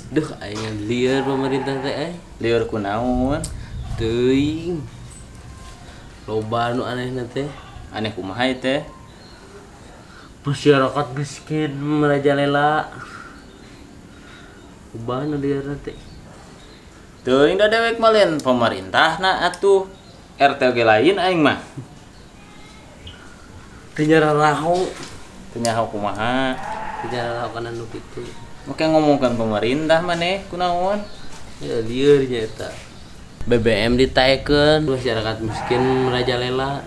Duh, aing lieur pemerintah teh. Lieur kunaon? Teuing. Loba nu anehna teh. Aneh kumaha ieu teh? Masyarakat miskin merajalela. Loba nu lieur teh. Teuing da dewek malen pemerintahna atuh. RT ge lain aing mah. Teu nyararaho. Teu nyaho kumaha. Teu nyararaho kana nu kitu. Make ngomongkeun pemerintah maneh kunaon? Ya lieur nya eta. BBM ditaekeun masyarakat miskin merajalela.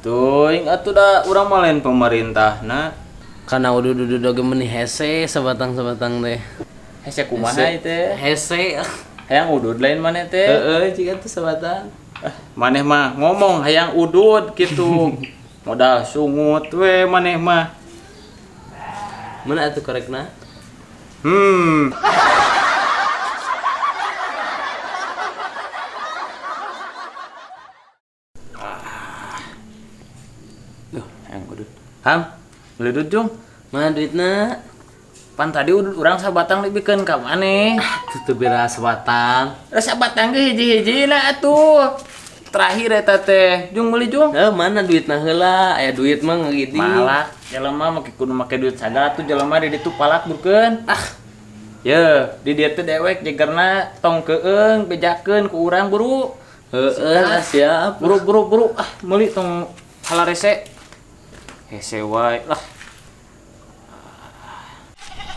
Teuing atuh da urang malen pemerintahna. Kana udud-udud oge meuni hese sabatang-sabatang teh. Hese kumaha ieu teh? Hese. Hayang udud lain maneh teh. Heeh, ciga teh sabatang. Maneh mah ngomong hayang udud gitu. Modal sungut we maneh mah. Mana atuh korekna? Duh, hayang udud. Ham, udud Jung. Mana duitna? Pan tadi udud urang sabatang dibikeun ka maneh. Tuh bira sabatang. Sabatang ge hiji-hiji na atuh. Terakhir eta teh, Jung meuli Jung. Mana duitna heula? Aya duit mah ngagidi. Malak, jelema make kudu make duit sagala tuh jelema di ditu palak burkeun. Ye, di dieu teh dewek jegerna tong keung bejakeun ku urang buru. Heeh, siap. Buru. Meuli tong halarese. Hese wae lah.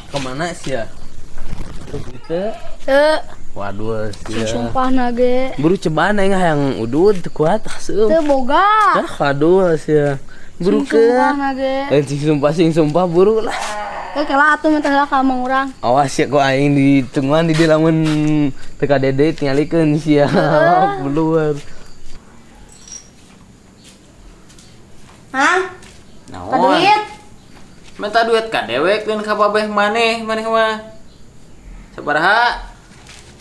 Kemana sia? Terus kita? Waduh sia. Sumpah nage. Buru cobaan aing hayang udud teu kuat aseup. Teu boga. Waduh sia. Buru Sumpah ke. nage. Sing sumpah buru lah. Kela atuh minta heula ka mang urang. Awas ya kok aing ditungguan di lamun teu ka dede tingalikeun sia. Bulueur. Hah? Naon? Ka duit? Minta duit ka dewek dan ka babeh maneh mah. Sabaraha?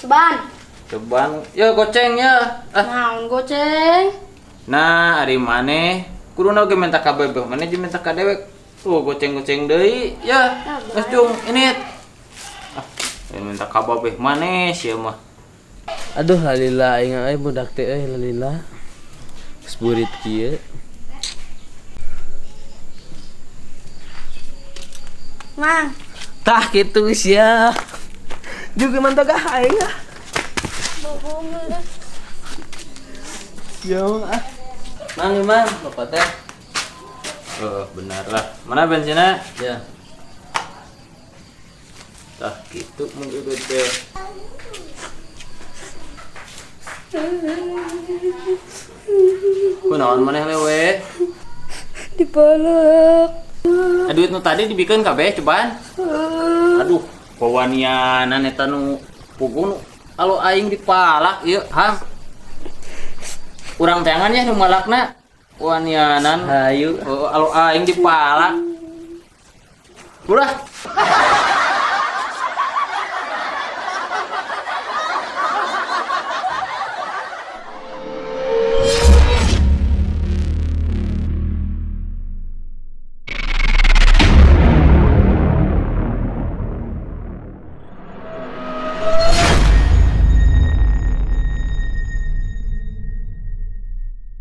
Coban. Yo goceng ya. Naon goceng? Nah, ari maneh kuduna ge minta ka babeh maneh jeung minta ka dewek. Tuh goceng-goceng deui ya. Geus Jung ini. Minta ka babeh maneh sia mah. Aduh halila aing budak teh halila. Geus burit kieu. Mang. Tah kitu sia. Juga mantagah aing ah. Ya Mang, bapak teh. Oh, benar lah. Mana bensinnya? Ya. Tah kitu mun udud teh. Kunaon maneh lewe? Dipeluk. Duit nu tadi dibikeun kabeh cobaan. Aduh, pawanianan eta nu puguh nu alo aing dipalak ieu, Ham. Urang tangan ya nu malakna. Wanianan Hayu. alo aing dipalak. Udah.